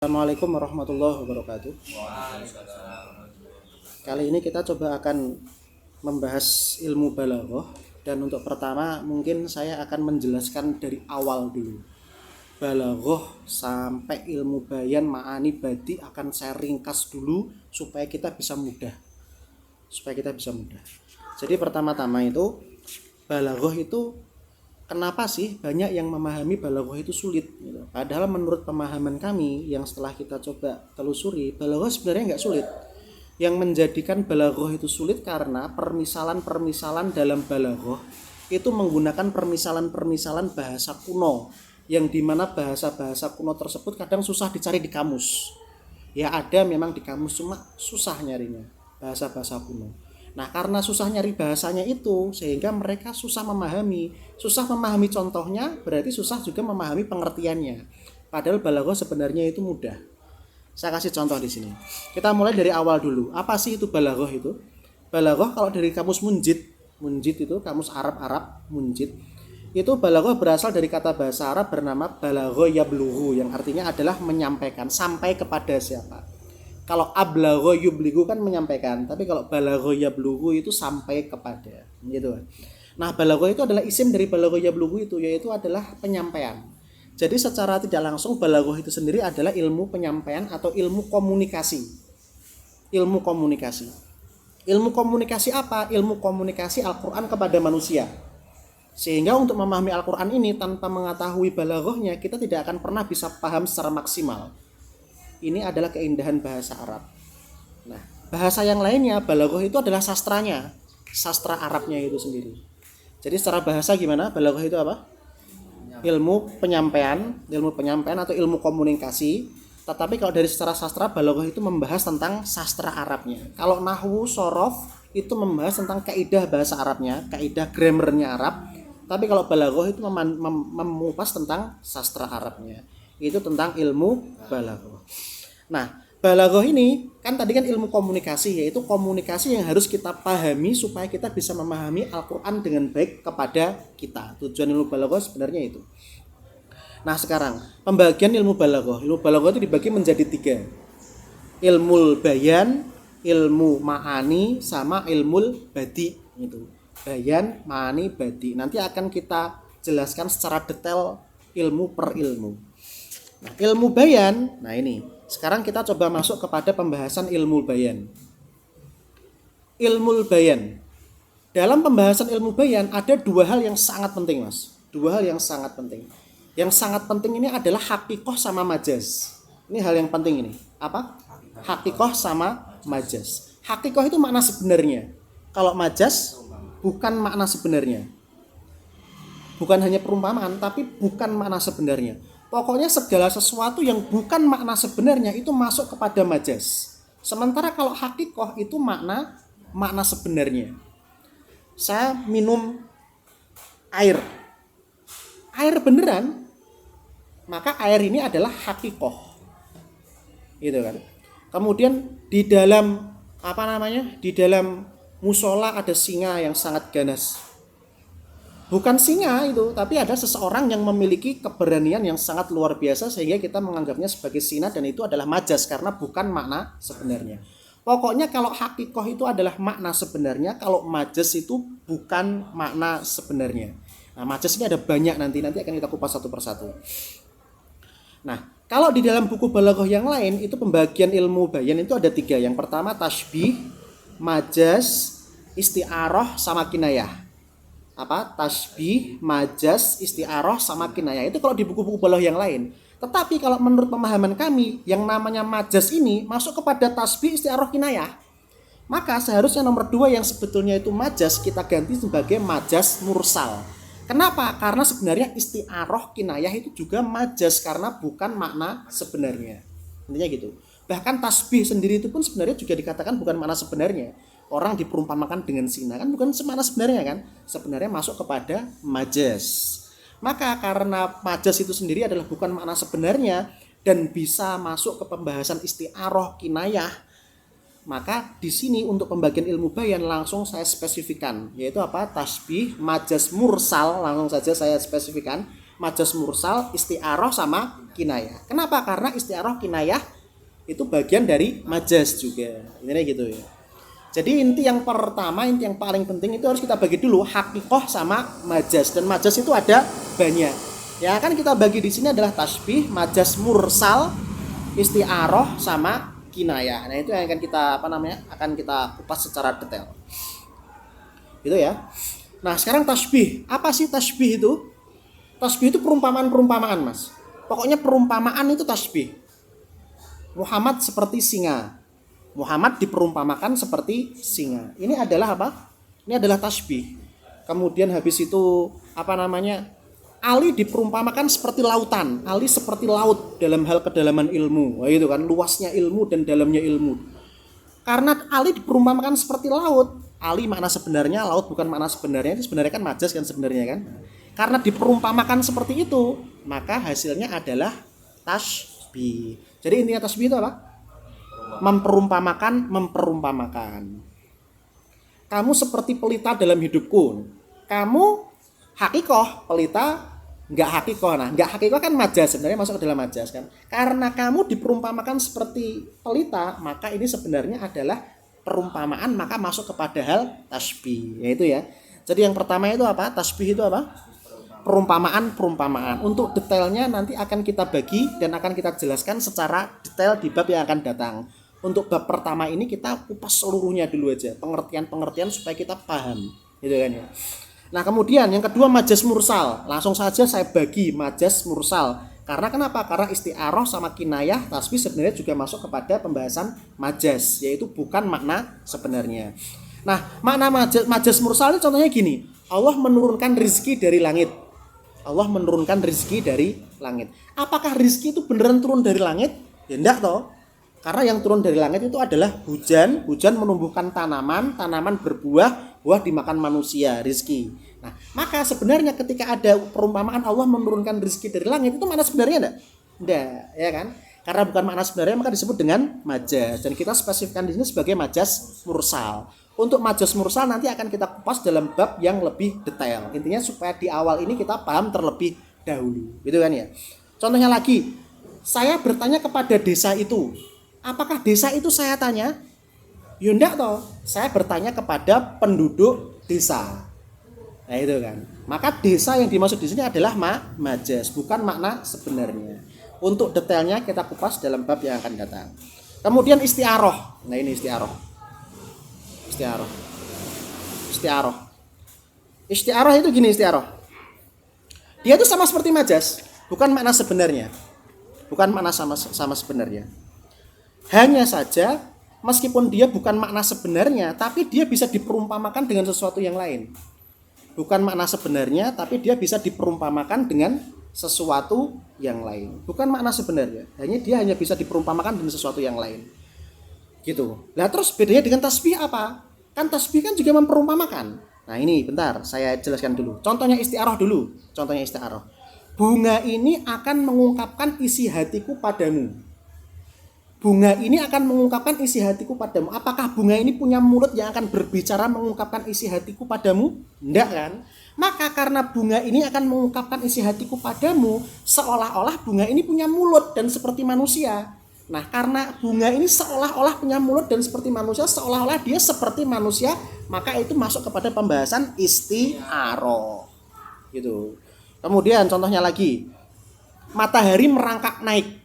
Assalamualaikum warahmatullahi wabarakatuh. Kali ini kita coba akan membahas ilmu balaghah, dan untuk pertama mungkin saya akan menjelaskan dari awal dulu. Balaghah sampai ilmu bayan, ma'ani, badi akan saya ringkas dulu supaya kita bisa mudah. Jadi pertama-tama itu balaghah itu kenapa sih banyak yang memahami balaghah itu sulit gitu. Padahal menurut pemahaman kami yang setelah kita coba telusuri, balaghah sebenarnya nggak sulit. Yang menjadikan balaghah itu sulit karena permisalan-permisalan dalam balaghah itu menggunakan permisalan-permisalan bahasa kuno, yang dimana bahasa-bahasa kuno tersebut kadang susah dicari di kamus. Ya ada memang di kamus, cuma susah nyarinya bahasa-bahasa kuno. Nah, karena susah nyari bahasanya itu, sehingga mereka susah memahami. Susah memahami contohnya, berarti susah juga memahami pengertiannya. Padahal balaghah sebenarnya itu mudah. Saya kasih contoh di sini. Kita mulai dari awal dulu. Apa sih itu balaghah itu? Balaghah kalau dari kamus munjid itu kamus Arab munjid. Itu balaghah berasal dari kata bahasa Arab bernama balagha yablughu, yang artinya adalah menyampaikan, sampai kepada siapa. Kalau ablagha yublighu kan menyampaikan, tapi kalau balagha yablughu itu sampai kepada, gitu kan. Nah, balagha itu adalah isim dari balagha yablughu itu, yaitu adalah penyampaian. Jadi secara tidak langsung balaghah itu sendiri adalah ilmu penyampaian atau ilmu komunikasi. Ilmu komunikasi. Ilmu komunikasi apa? Ilmu komunikasi Al-Qur'an kepada manusia. Sehingga untuk memahami Al-Qur'an ini tanpa mengetahui balaghahnya, kita tidak akan pernah bisa paham secara maksimal. Ini adalah keindahan bahasa Arab. Nah, bahasa yang lainnya, balaghah itu adalah sastranya, sastra Arabnya itu sendiri. Jadi secara bahasa gimana? Balaghah itu apa? Ilmu penyampaian atau ilmu komunikasi. Tetapi kalau dari secara sastra, balaghah itu membahas tentang sastra Arabnya. Kalau nahwu, shorof itu membahas tentang kaidah bahasa Arabnya, kaidah grammarnya Arab. Tapi kalau balaghah itu mengupas tentang sastra Arabnya. Itu tentang ilmu balaghah. Nah, balaghah ini kan tadi kan ilmu komunikasi, yaitu komunikasi yang harus kita pahami supaya kita bisa memahami Al-Qur'an dengan baik kepada kita. Tujuan ilmu balaghah sebenarnya itu. Nah, sekarang pembagian ilmu balaghah. Ilmu balaghah itu dibagi menjadi 3. Ilmu bayan, ilmu ma'ani, sama ilmu badi itu. Bayan, ma'ani, badi. Nanti akan kita jelaskan secara detail ilmu per ilmu. Nah, ilmu bayan, nah ini. Sekarang kita coba masuk kepada pembahasan ilmu bayan. Ilmu bayan. Dalam pembahasan ilmu bayan ada 2 hal yang sangat penting, Mas. 2 hal yang sangat penting. Yang sangat penting ini adalah hakikoh sama majaz. Ini hal yang penting ini. Apa? Hakikoh sama majaz. Hakikoh itu makna sebenarnya. Kalau majaz bukan makna sebenarnya. Bukan hanya perumpamaan, tapi bukan makna sebenarnya. Pokoknya segala sesuatu yang bukan makna sebenarnya itu masuk kepada majaz. Sementara kalau hakikoh itu makna sebenarnya. Saya minum air beneran, maka air ini adalah hakikoh, gitu kan. Kemudian di dalam di dalam musola ada singa yang sangat ganas. Bukan singa itu, tapi ada seseorang yang memiliki keberanian yang sangat luar biasa sehingga kita menganggapnya sebagai singa, dan itu adalah majaz karena bukan makna sebenarnya. Pokoknya kalau hakikoh itu adalah makna sebenarnya, kalau majaz itu bukan makna sebenarnya. Nah, majaz ini ada banyak, nanti akan kita kupas satu persatu. Nah, kalau di dalam buku balaghah yang lain itu pembagian ilmu bayan itu ada 3. Yang pertama tasbih, majaz, isti'arah sama kinayah. Tasbih, majaz, isti'arah sama kinayah. Itu kalau di buku-buku balaghah yang lain. Tetapi kalau menurut pemahaman kami, yang namanya majaz ini masuk kepada tasbih, isti'arah, kinayah. Maka seharusnya nomor 2 yang sebetulnya itu majaz kita ganti sebagai majaz mursal. Kenapa? Karena sebenarnya isti'arah, kinayah itu juga majaz karena bukan makna sebenarnya. Intinya gitu. Bahkan tasbih sendiri itu pun sebenarnya juga dikatakan bukan makna sebenarnya. Orang diperumpamakan dengan singa kan bukan semana sebenarnya kan, sebenarnya masuk kepada majaz. Maka karena majaz itu sendiri adalah bukan makna sebenarnya dan bisa masuk ke pembahasan isti'arah, kinayah, maka di sini untuk pembagian ilmu bayan langsung saya spesifikkan, yaitu tasbih, majaz mursal, langsung saja saya spesifikkan. majas mursal, isti'arah sama kinayah. Kenapa? Karena isti'arah kinayah itu bagian dari majas juga. Ini gitu ya. Jadi inti yang pertama, inti yang paling penting itu harus kita bagi dulu hakikoh sama majas. Dan majas itu ada banyak. Yang akan kita bagi di sini adalah tasbih, majas mursal, isti'arah sama kinayah. Nah, itu yang akan kita akan kita kupas secara detail. Gitu ya. Nah, sekarang tasbih. Apa sih tasbih itu? Tasbih itu perumpamaan-perumpamaan, Mas. Pokoknya perumpamaan itu tasbih. Muhammad seperti singa. Muhammad diperumpamakan seperti singa. Ini adalah apa? Ini adalah tasbih. Kemudian habis itu Ali diperumpamakan seperti lautan. Ali seperti laut dalam hal kedalaman ilmu. Wah, itu kan luasnya ilmu dan dalamnya ilmu. Karena Ali diperumpamakan seperti laut. Ali makna sebenarnya, laut bukan makna sebenarnya. Itu sebenarnya kan majas kan sebenarnya kan. Karena diperumpamakan seperti itu, maka hasilnya adalah tasbih. Jadi intinya tasbih itu apa? Memperumpamakan. Kamu seperti pelita dalam hidupku. Kamu hakikoh, pelita enggak hakikoh. Nah, enggak hakikoh kan majas, sebenarnya masuk ke dalam majas kan. Karena kamu diperumpamakan seperti pelita, maka ini sebenarnya adalah perumpamaan, maka masuk kepada hal tasbih. Yaitu ya. Jadi yang pertama itu apa? Tasbih itu apa? Perumpamaan. Untuk detailnya nanti akan kita bagi dan akan kita jelaskan secara detail di bab yang akan datang. Untuk bab pertama ini kita kupas seluruhnya dulu aja, pengertian-pengertian supaya kita paham, gitu kan ya. Nah, kemudian yang kedua majas mursal. Langsung saja saya bagi majas mursal. Karena kenapa? Karena isti'arah sama kinayah tasbih sebenarnya juga masuk kepada pembahasan majas, yaitu bukan makna sebenarnya. Nah, makna majas mursal ini contohnya gini. Allah menurunkan rizki dari langit. Allah menurunkan rizki dari langit. Apakah rizki itu beneran turun dari langit? Ya enggak toh. Karena yang turun dari langit itu adalah hujan. Hujan menumbuhkan tanaman, tanaman berbuah, buah dimakan manusia, rizki. Nah, maka sebenarnya ketika ada perumpamaan Allah menurunkan rizki dari langit, itu makna sebenarnya enggak? Enggak, ya kan? Karena bukan makna sebenarnya maka disebut dengan majas. Dan kita spesifikkan di sini sebagai majas mursal. Untuk majas mursal nanti akan kita kupas dalam bab yang lebih detail. Intinya supaya di awal ini kita paham terlebih dahulu, gitu kan ya. Contohnya lagi, saya bertanya kepada desa itu, apakah desa itu saya tanya? Ya enggak toh. Saya bertanya kepada penduduk desa. Nah, itu kan. Maka desa yang dimaksud di sini adalah majas, bukan makna sebenarnya. Untuk detailnya kita kupas dalam bab yang akan datang. Kemudian isti'arah. Nah, ini isti'arah. Isti'arah itu gini isti'arah. Dia itu sama seperti majas, bukan makna sebenarnya. Bukan makna sama sebenarnya. Hanya saja meskipun dia bukan makna sebenarnya, tapi dia bisa diperumpamakan dengan sesuatu yang lain. Bukan makna sebenarnya, tapi dia bisa diperumpamakan dengan sesuatu yang lain. Bukan makna sebenarnya, dia hanya bisa diperumpamakan dengan sesuatu yang lain. Gitu. Nah, terus bedanya dengan tasbih apa? Kan tasbih kan juga memperumpamakan. Nah, ini bentar saya jelaskan dulu. Contohnya isti'arah dulu. Contohnya isti'arah. Bunga ini akan mengungkapkan isi hatiku padamu. Bunga ini akan mengungkapkan isi hatiku padamu. Apakah bunga ini punya mulut yang akan berbicara mengungkapkan isi hatiku padamu? Enggak kan? Maka karena bunga ini akan mengungkapkan isi hatiku padamu, seolah-olah bunga ini punya mulut dan seperti manusia. Nah, karena bunga ini seolah-olah punya mulut dan seperti manusia, seolah-olah dia seperti manusia, maka itu masuk kepada pembahasan isti'arah. Gitu. Kemudian contohnya lagi, matahari merangkak naik.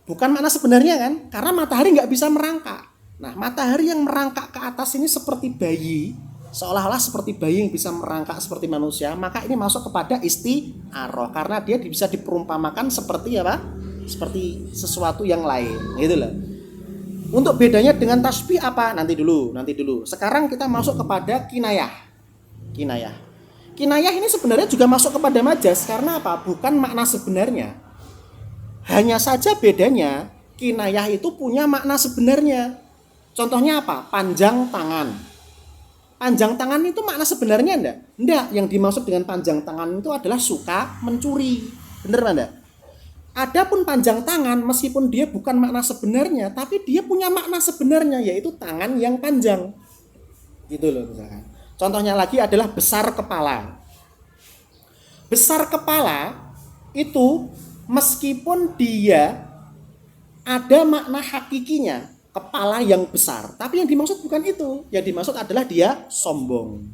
Bukan makna sebenarnya kan? Karena matahari nggak bisa merangkak. Nah, matahari yang merangkak ke atas ini seperti bayi, seolah-olah seperti bayi yang bisa merangkak seperti manusia, maka ini masuk kepada isti'arah. Karena dia bisa diperumpamakan seperti apa? Seperti sesuatu yang lain, gitu loh. Untuk bedanya dengan tasbih apa? Nanti dulu. Sekarang kita masuk kepada kinayah. Kinayah ini sebenarnya juga masuk kepada majas karena apa? Bukan makna sebenarnya. Hanya saja bedanya kinayah itu punya makna sebenarnya. Contohnya apa? Panjang tangan. Panjang tangan itu makna sebenarnya enggak? Enggak, yang dimaksud dengan panjang tangan itu adalah suka mencuri. Bener enggak? Adapun panjang tangan meskipun dia bukan makna sebenarnya, tapi dia punya makna sebenarnya yaitu tangan yang panjang. Gitu loh misalkan. Contohnya lagi adalah besar kepala. Besar kepala itu meskipun dia ada makna hakikinya, kepala yang besar, tapi yang dimaksud bukan itu. Yang dimaksud adalah dia sombong.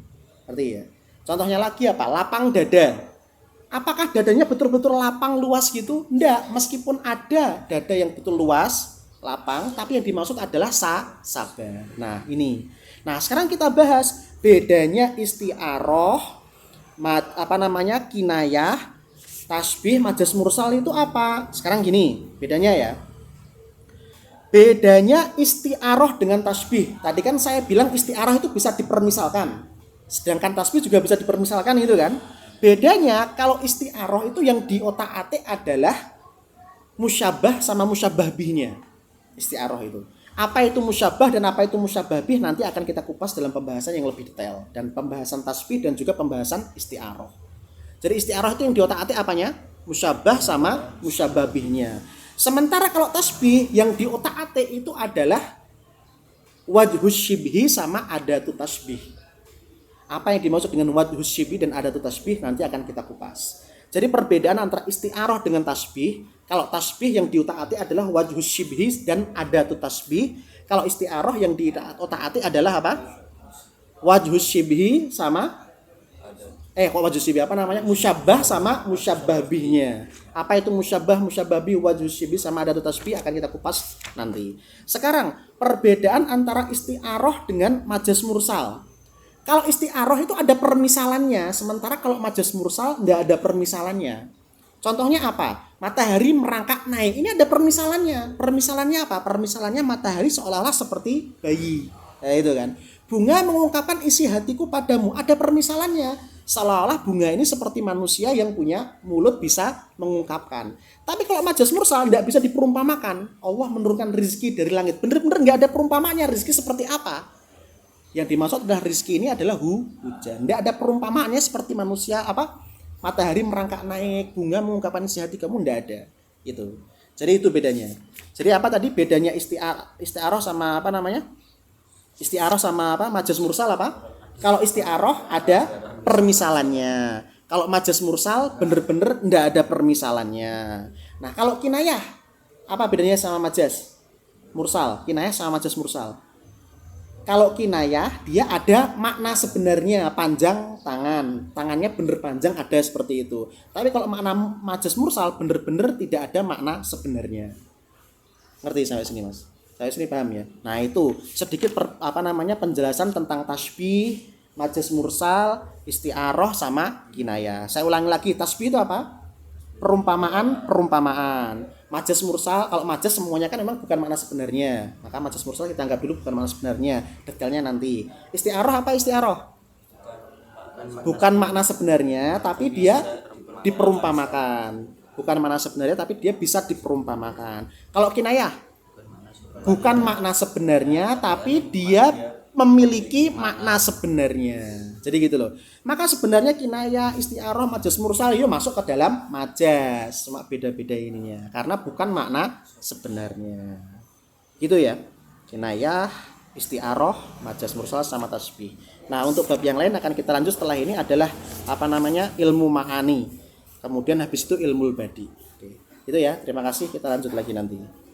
Ngerti ya? Contohnya lagi apa? Lapang dada. Apakah dadanya betul-betul lapang luas gitu? Enggak, meskipun ada dada yang betul luas, lapang, tapi yang dimaksud adalah sabar. Nah, ini. Nah, sekarang kita bahas bedanya isti'aroh, kinayah, tasbih, majas mursal itu apa? Sekarang gini, bedanya ya. Bedanya isti'aroh dengan tasbih. Tadi kan saya bilang isti'aroh itu bisa dipermisalkan. Sedangkan tasbih juga bisa dipermisalkan gitu kan. Bedanya kalau isti'aroh itu yang di otak-atik adalah musyabah sama musyabah bihnya. Isti'aroh itu. Apa itu musyabah dan apa itu musyabah bih nanti akan kita kupas dalam pembahasan yang lebih detail. Dan pembahasan tasbih dan juga pembahasan isti'aroh. Jadi isti'aroh itu yang di otak-atik apanya? Musyabah sama musyabah bihnya. Sementara kalau tasbih yang di otak-atik itu adalah wajhus syibhi sama adatu tasbih. Apa yang dimaksud dengan wajhus syibhi dan adatu tasbih nanti akan kita kupas. Jadi perbedaan antara isti'aroh dengan tasbih, kalau tasbih yang di otak-atik adalah wajhus syibhi dan adatu tasbih, kalau isti'aroh yang di otak-atik adalah apa? Wajhus syibhi sama wajhus syibhi musyabah sama musyabah bihnya. Apa itu musyabah, musyabah bih, wajhus syibhi sama adatu tasbih akan kita kupas nanti. Sekarang perbedaan antara isti'aroh dengan majas mursal. Kalau isti'aroh itu ada permisalannya, sementara kalau majas mursal tidak ada permisalannya. Contohnya apa? Matahari merangkak naik. Ini ada permisalannya. Permisalannya apa? Permisalannya matahari seolah-olah seperti bayi. Ya itu kan. Bunga mengungkapkan isi hatiku padamu. Ada permisalannya. Seolah-olah bunga ini seperti manusia yang punya mulut bisa mengungkapkan. Tapi kalau majas mursal tidak bisa diperumpamakan. Allah menurunkan rizki dari langit. Bener-bener nggak ada perumpamaannya rizki seperti apa. Yang dimaksud adalah rizki ini adalah hujan. Tidak ada perumpamaannya seperti manusia matahari merangkak naik, bunga mengungkapkan isi hati kamu, tidak ada. Itu. Jadi itu bedanya. Jadi apa tadi bedanya isti'aroh sama Isti'aroh sama majas mursal apa? Kalau isti'aroh ada permisalannya. Kalau majas mursal bener-bener tidak ada permisalannya. Nah, kalau kinayah apa bedanya sama majas mursal? Kinayah sama majas mursal. Kalau kinayah dia ada makna sebenarnya, panjang tangan, tangannya bener panjang, ada seperti itu. Tapi kalau makna majas mursal bener-bener tidak ada makna sebenarnya. Ngerti sampai sini Mas? Saya sini paham ya. Nah itu sedikit penjelasan tentang tasbih, majas mursal, isti'aroh sama kinayah. Saya ulangi lagi, tasbih itu apa? Perumpamaan. Majas mursal, kalau majas semuanya kan memang bukan makna sebenarnya. Maka majas mursal kita anggap dulu bukan makna sebenarnya. Detailnya nanti. Isti'aroh apa isti'aroh? Bukan makna sebenarnya, tapi dia diperumpamakan. Bukan makna sebenarnya, tapi dia bisa diperumpamakan. Kalau kinayah? Bukan makna sebenarnya, tapi dia memiliki makna sebenarnya. Jadi gitu loh. Maka sebenarnya kinayah, isti'aroh, majas mursal itu masuk ke dalam majas. Cuma beda-beda ininya. Karena bukan makna sebenarnya. Gitu ya. Kinayah, isti'aroh, majas mursal sama tasbih. Nah, untuk bab yang lain akan kita lanjut setelah ini adalah ilmu ma'ani. Kemudian habis itu ilmu badi. Oke. Itu ya. Terima kasih. Kita lanjut lagi nanti.